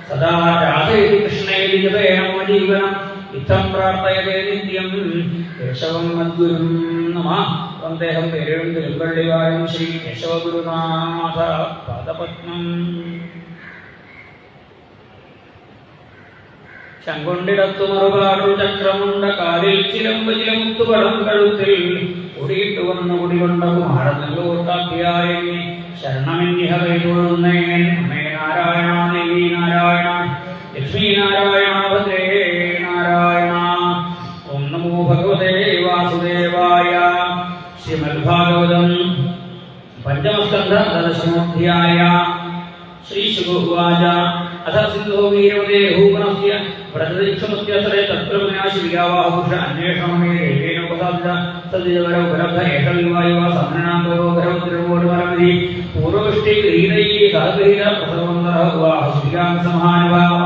സദാ രാധേതി കൃഷ്ണേതി ജപേന ജീവനം ഇത്തം പ്രാർത്ഥയതേ നിത്യം കേശവം മദ്ഗുരും നമഃ. വന്ദേഹം പേരെഴുന്തലിവായും ശ്രീ കേശവഗുരുനാഥ പാദപത്മം. ശങ്കൊണ്ടിടത്തു മറുപാടു ചക്രമുണ്ട കാലിൽ ചിലമ്പ് ചിലമുത്തുപടം കഴുത്തിൽ ഒടിയിട്ടു വന്നു കുടികൊണ്ട കുമാരനല്ലൂർക്കാധ്യായനി ശരണമെന്നിഹ കൈകൊള്ളുന്നേൻ. അമേ നാരായണ ദേവി നാരായണ ലക്ഷ്മീ നാരായണ ഭദ്രേ നാരായണ. ഓം നമോ ഭഗവതേ വാസുദേവായ. ശ്രീമദ്ഭാഗവതം പഞ്ചമസ്കന്ധ ദശമോധ്യായ. ശ്രീശുഗോവാച അഥ സിന്ധോ വീരവതേ ഭൂപനസ്യ വ്രതദീക്ഷമത്യസരേ തത്ര വിനാശി വിരാവാഹുഷ അന്വേഷണമേ ദേവേനോപസാദിത സദ്യവര ഉപലബ്ധ ഏഷവിവായുവ സമനാന്തോ ധരവദ്രവോടുപരമതി പൂർവവൃഷ്ടി ഗീതൈ സഹഗീത പ്രസവന്തര വാഹുശ്രീരാം സമാനുഭാവ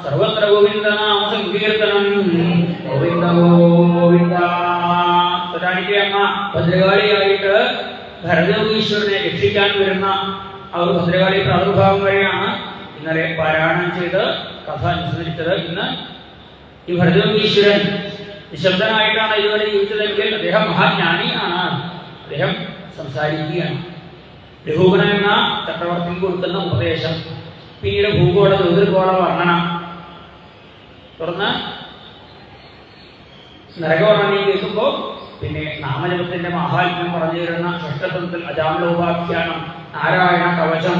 സർവത്ര ഗോവിന്ദനാമ സങ്കീർത്തനം. ഗോവിന്ദ ഗോവിന്ദ. തൊരാണിക്ക് അമ്മ ഭദ്രകാളിയായിട്ട് ഭരതീശ്വരനെ രക്ഷിക്കാൻ വരുന്ന ആ ഒരു ഭദ്രകാളി പ്രാദുർഭാവം വരെയാണ് ഇന്നലെ പാരായണം ചെയ്ത് കഥ അനുസരിച്ചത്. ഇന്ന് ഈ ഭരതീശ്വരൻ നിശബ്ദനായിട്ടാണ് ഇതുവരെ ജീവിച്ചതെങ്കിൽ അദ്ദേഹം മഹാജ്ഞാനിയാണ്. അദ്ദേഹം സംസാരിക്കുകയാണ്. രഘുപന എന്ന ചക്രവർത്തിക്ക് കൊടുക്കുന്ന ഉപദേശം, പിന്നീട് ഭൂഗോള ജ്യോതിർഗോള വർണ്ണനം, തുടർന്ന് നരകവർണ്ണനയിൽ കേൾക്കുമ്പോൾ പിന്നെ നാമജപത്തിന്റെ മാഹാത്മ്യം പറഞ്ഞു തരുന്ന ഷഷ്ടതന്ത്രത്തിൽ അജാമലോപാഖ്യാനം, നാരായണ കവചം,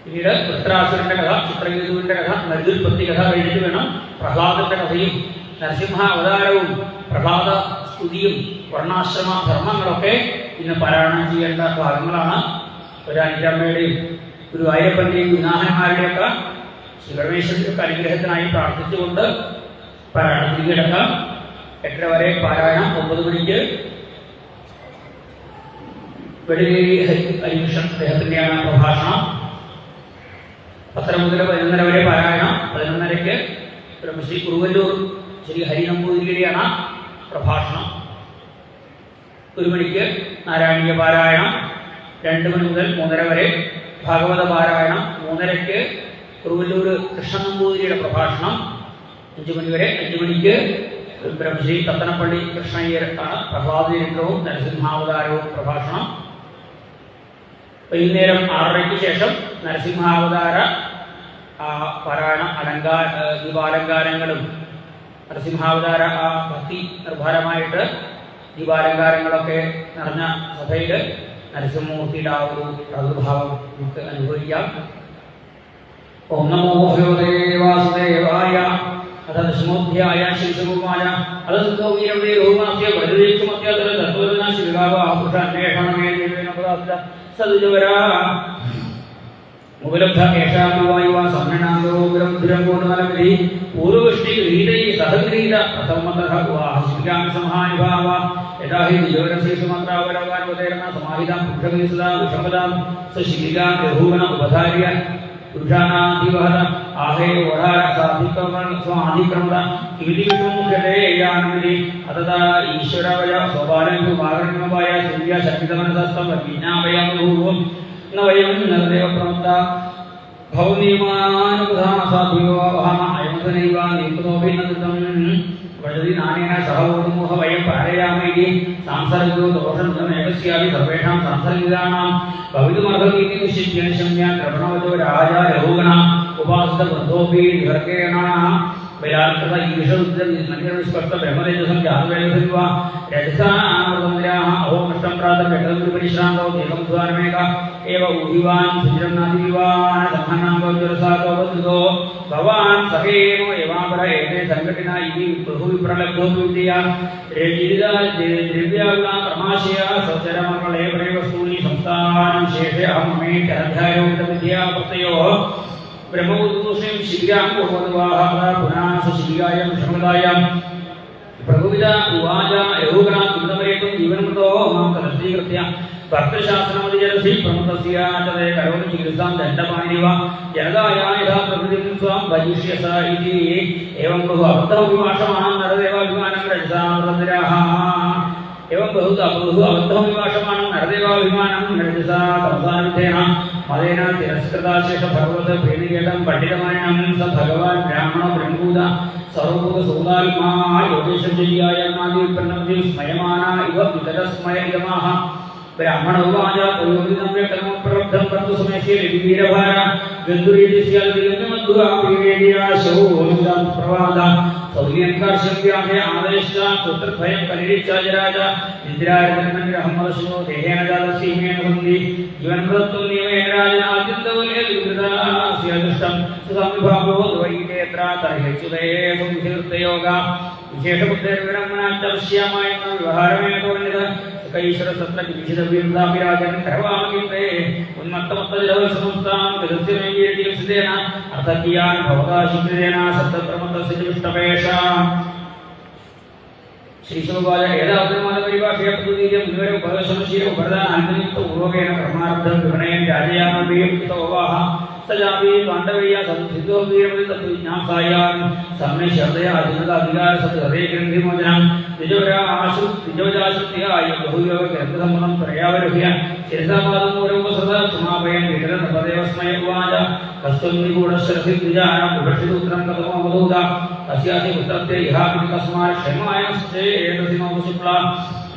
പിന്നീട് വൃത്രാസുരന്റെ കഥ, ചിത്രകേതുവിന്റെ കഥ, നരുതുൽപത്തി കഥ കഴിഞ്ഞിട്ട് വേണം പ്രഹ്ലാദന്റെ കഥയും നരസിംഹ അവതാരവും പ്രഹ്ലാദ സ്തുതിയും വർണ്ണാശ്രമ ധർമ്മങ്ങളൊക്കെ ഇന്ന് പാരായണം ചെയ്യേണ്ട ഭാഗങ്ങളാണ്. ഒരു അഞ്ചമ്മയുടെയും ഗുരുവായൂരപ്പന്റെയും ഗുരുനാഥന്മാരുടെയൊക്കെ ശ്രീപരമേശ്വരന്റെ അനുഗ്രഹത്തിനായി പ്രാർത്ഥിച്ചുകൊണ്ട് പാരായണത്തിൽ കിടക്കാം. 8:30 വരെ പാരായണം. 9 മണിക്ക് വെടിലേരി ഹരികൃഷ്ണൻ അദ്ദേഹത്തിന്റെയാണ് പ്രഭാഷണം. 10 മുതൽ 11:30 വരെ പാരായണം. 11:30-ക്ക് ബ്രഹ്മശ്രീ കുറുവല്ലൂർ ശ്രീ ഹരി നമ്പൂതിരിയുടെയാണ് പ്രഭാഷണം. 1 മണിക്ക് നാരായണീയ പാരായണം. 2 മണി മുതൽ 3:30 വരെ ഭാഗവത പാരായണം. 3:30-ക്ക് കുറുവല്ലൂർ കൃഷ്ണ നമ്പൂതിരിയുടെ പ്രഭാഷണം. 5 മണി വരെ. 5 മണിക്ക് ബ്രഹ്മശ്രീ തത്തനപ്പള്ളി കൃഷ്ണയ്യരാണ് പ്രഹ്ലാദചരിത്രവും നരസിംഹാവതാരവും പ്രഭാഷണം. വൈകുന്നേരം 6:30-ക്ക് ശേഷം നരസിംഹാവതാര പാരായണ ദീപാലങ്കാരങ്ങളും നരസിംഹാവതാര ഭക്തി നിർഭരമായിട്ട് ദീപാലങ്കാരങ്ങളൊക്കെ നിറഞ്ഞ സഭയിൽ നരസിംഹമൂർത്തിയുടെ ആ ഒരു പ്രാദുർഭാവം നമുക്ക് അനുഭവിക്കാം. ഓം നമോ ഭഗവതേ വാസുദേവായ. അഥ ദശമോധ്യായ. ശിവശുകുമാര അഥ സിദ്ധോ വീരവതേ രോഗാസ്യ വരദീക്ഷമത്യാതര തത്വനാശി വിഭാവ അന്വേഷണമേ ദേവേനോപദാസിത സദ്ജവരാ ഉപലബ്ധ കേശാവായുവ സമനാന്തോ ഗ്രംഥുരം പൂർണ്ണമലമിതി പൂർവവൃഷ്ടി ഗീതൈ സഹഗീത പ്രഥമതഃ വാഹശ്രീരാം സമാനുഭാവ യഥാ ഹി ദ്വിജോരശേഷു മാത്രാവരവാനുപതേരണ സമാഹിതാം പുരുഷകീസദാ വിഷമദാം സശീലാം രഘൂവന ഉപധാര്യ പുരുഷാനാധിവഹത ആഹേ ഓടാര സ്വാധിക്രമത കിവിതിവിഷമുഖതേയാനുമതി അതതാ ഈശ്വരവയ സ്വപാലങ്കു ഭാഗരണ്യമായ സൂര്യ ശക്തിതമനസസ്തം വിജ്ഞാപയാമൂർവം വയം നരദേവപ്രമുക്ത ഭൗനിമാനുപധാസാധുയോവഹമ അയമതനൈവ നിയുക്തോഭിനൃതം വജതി നാനേന സഹോദമോഹ വയം പാരയാമൈതി സാംസർഗോ ദോഷം ഏകസ്യാപി സർവേഷാം സാംസർഗികാണാം ഭവിതുമർഹമീതി നിശ്ചിത്യേന ശമ്യ ദ്രവണവതോ രാജ രഘുഗണ उपासित बद्धोऽपि विवर्गेण वैराकृत ईशस्पष्ट ब्रह्मतेजसं जातवेदसंवा रजसामृतन्द्राः अहोमष्टं प्रातः व्यक्तविपरिश्रान्तौ देवं द्वारमेक एव ऊहिवान् सुचिरन्नादिवान् संहन्नाङ्गोज्वरसातो वदतो भवान् सखेव एवापर एते सङ्घटिना इति बहुविप्रलब्धोऽपिविद्या दिव्यागुणा प्रमाशया सचरमकलेवरे वस्तूनि संस्थानं शेषे अहममेत्यध्यायोविद्या प्रत्ययोः ब्रह्मोद्दोषं शिबिरां भगवद्वाः पुनः शिबिरायं शमदायां प्रभुविदा उवाच यहोगणा किमरेतुं जीवनमृतो मां तदस्तीकृत्य भक्तशास्त्रमधिजरसि प्रमुखस्य तदे करोमि चिकित्सां दण्डपाणिव जनदाया यथा प्रकृतिं स्वां भजिष्यस इति एवं बहु अबद्धविभाषमाणं नरदेवाभिमानं रजसामृतन्द्राः एवं बहु अबद्धविभाषमाणं नरदेवाभिमानं रजसा तमसाविधेन मदेन तिरस्कृता शेष भगवत प्रेमिकेतं पण्डितमयं स भगवान् ब्राह्मण ब्रह्मभूत सर्वभूतसौदात्मा योगेशजयायमादि प्रणम्य स्मयमाना इव वितरस्मययमाः ब्राह्मण उवाच प्रयोगितं व्यक्तं प्रलब्धं कर्तु समयस्य वीरभार गन्धुरीतिस्य दिव्यमधुरा प्रियेदिया शौर्यं प्रवाद सौर्यंकार्षव्याहे आदेश्च पुत्रभयं कलिरिच्चाजराज निद्रारजन्मनिरहमदशो देहेन जातसीमेन बन्धि जीवनमृत्युं नियमेन राजनाद्यन्तवले विकृतास्य दुष्टं सुसंविभागो द्वैतेऽत्र तर्ह्यच्युते संविधीर्तयोगा विशेषबुद्धैर्विरमणाच्चर्ष्यामायं व्यवहारमेतो कैश्वर सत्र विचिदविरुद्धाभिराजं करवामकिन्ते उन्मत्तमत्तजलसंस्थां विदस्यमेयेटियसिदेन अर्थकियान् भवता शिग्रेण सप्तप्रमत्तस्य दुष्टपेशा श्रीशोभाय यदावतमानपरिभाषया प्रकृतिं मुनिवरे उपदर्शनशील उपरदान अन्तर्युक्त पूर्वकेन कर्मारब्धं विवरणेन राजयामभियुक्तोवाह सजापि पाण्डवय्या संसिद्धो वीरमति तत्त्वज्ञासायान् सम्यक् श्रद्धया अजनदाधिकार सत्हृदय ग्रन्थिमोचनं तिजोजाश्रुत्याय बहुयोग ग्रन्थसम्मतं पर्यावरुह्य शिरसापादमूलमुपसृता क्षमापयन् विकलनपदेवस्मय उवाच कस्तुन्निगूढश्रसि द्विजानां विभर्षितोत्तरं कथमवधूत अस्यासि पुत्रत्य इहापि तस्मात् क्षमायश्चेदसि मम शुक्ला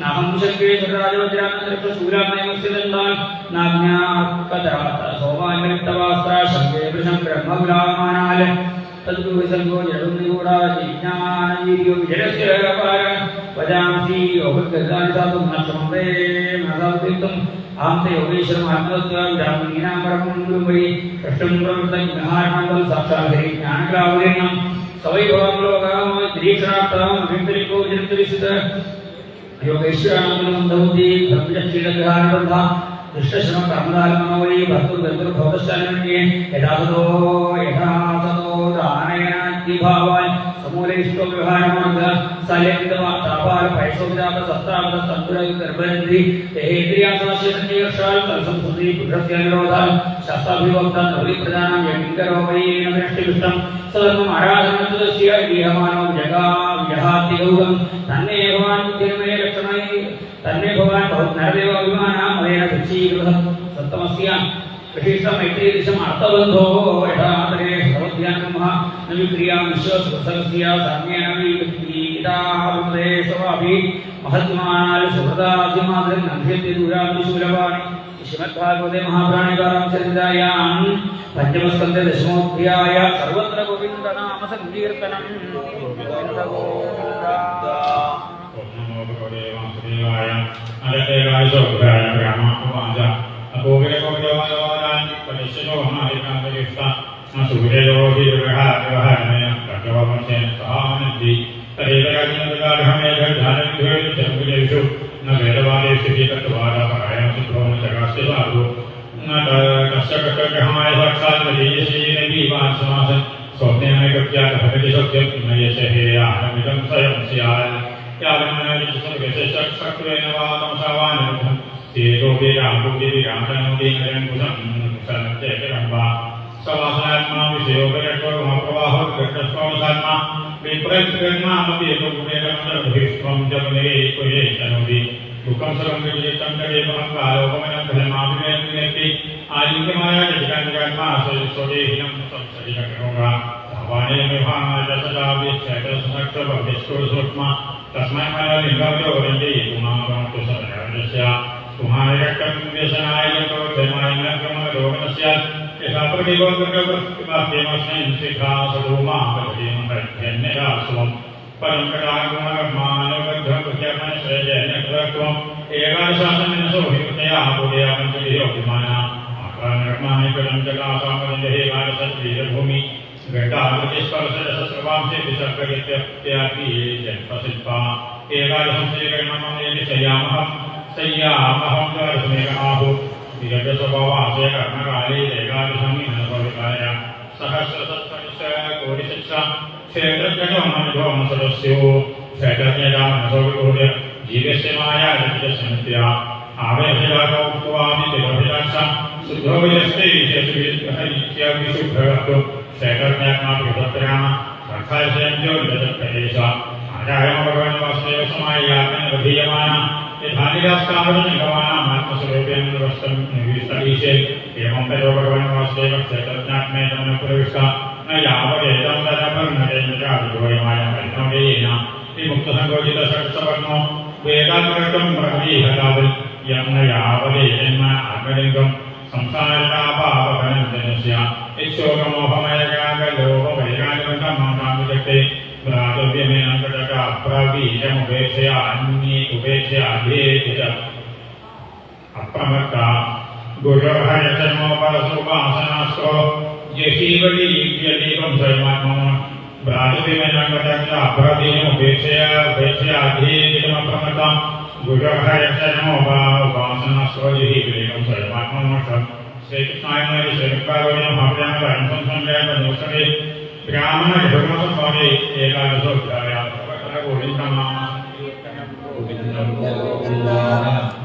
नाहं शक्ये सुराजवज्रान्तरिक्षशूलामयमस्य दण्डान् नाज्ञाकतरात् सोमान्यवित्तवास्त्रा शङ्के वृषं ब्रह्मविलामानाल तद्गुरुसङ्गो जडुन्निगूढाज्ञानवीर्यो विजयस्य अपार वजांसि योगगर्गानि साधुं न क्षमते मनसावतीर्थम् अहं ते योगेश्वरम् आत्मतत्त्वा विरामीनां परमं गुरुमयि प्रष्टुं प्रवृत्तं विहारणां साक्षात् ज्ञानकलावलीर्णं सवैभवं लोकां दीक्षाप्तां अभिन्तरिको विजन्तरिसित योगेश्वरानन्दबुद्धि ब्रह्मचक्षीलग्रहानुबन्धा दुष्टश्रम कर्मदालमनोवै भक्तुर्भक्तुर्भवतश्चान्ये यथासतो दानयनाद्यभावान् समूलैष्टो व्यवहारमार्ग सालेन्द्रवा तापाल पैसोविदाप सत्तापद सन्तुरगर्भनिधि तेहेन्द्रियासाश्यतन्यर्षाल् तत्संसुति पुत्रस्य निरोधान् शास्त्राभिवक्तान् नवलिप्रदानं यज्ञकरो वै नमृष्टिविष्टं सधर्मम् आराधनतस्य गृहमानौ जगा विहातिगौरं तन्ने भवान् बुद्धिर्मे लक्षणै तन्ने भवान् नरदेवाभिमाना मदेन शिक्षीकृतं सप्तमस्य विशिष्टमैत्रीदिशम् अर्थबन्धो यथातरे भवद्यान्मः न विक्रियां विश्वसर्गस्य साम्येन विगीतावृते स्वभावि महत्मानाल सुहृदादिमादृं नभ्यते दूरादिशूलवाणि श्रीमद्भागवते महापुराणिकारां चरितायां पञ्चमस्कन्धे दशमोऽध्याय सर्वत्र गोविन्दनाम संकीर्तनं गोविन्द गोविन्द नमो भगवते वासुदेवाय अनतेगाय सोभ्राय ब्रह्मवाच अपोगेकोगवादान् परिश्रो हमारिकान्तरिष्टा सुविरेयो दीर्घहारमय भगवमसेन सहानन्दी तदेवराजनविदार्हमेघधानविधेषु न वेदवादेषु तत्त्वादापरायणसिद्धो न जगास्य साधु न तस्य कर्तव्यहमाय साक्षात् मदीयश्रीनवीवासमासन् स्वप्नेनैकत्यात् भगति सत्यं न यस्य हेयानमिदं स्वयं स्यात् यावन्नविशेषक्रेण वा तमसावानिरुद्धं तेजोभिराम्बुभिरामरणोदीनयङ्कुशं कुशलञ्चेतरं वा सवासनात्मा विषयोपयत्वमप्रवाहो गतस्वामसात्मा विप्रयत्नमपि यतोपवेदमन्तर्भिष्वं जपनिरेकुयेतनोदि दुःखं सर्वं विजितं तदेवं कालोपमनं फलमाभिवेत्ति आलिङ्गमाया जगदात्मा स्वदेहिनं संसरिकरोगा भवानेमिभामजसदाव्यच्छैतसनक्षभव्यस्कुरुसूक्ष्मा तस्मै मया लिङ्गाव्यो वदन्ति पुमागमतु सदयस्य पुमायकं व्यसनाय यतो धर्माय नक्रमरोगनस्य Govinda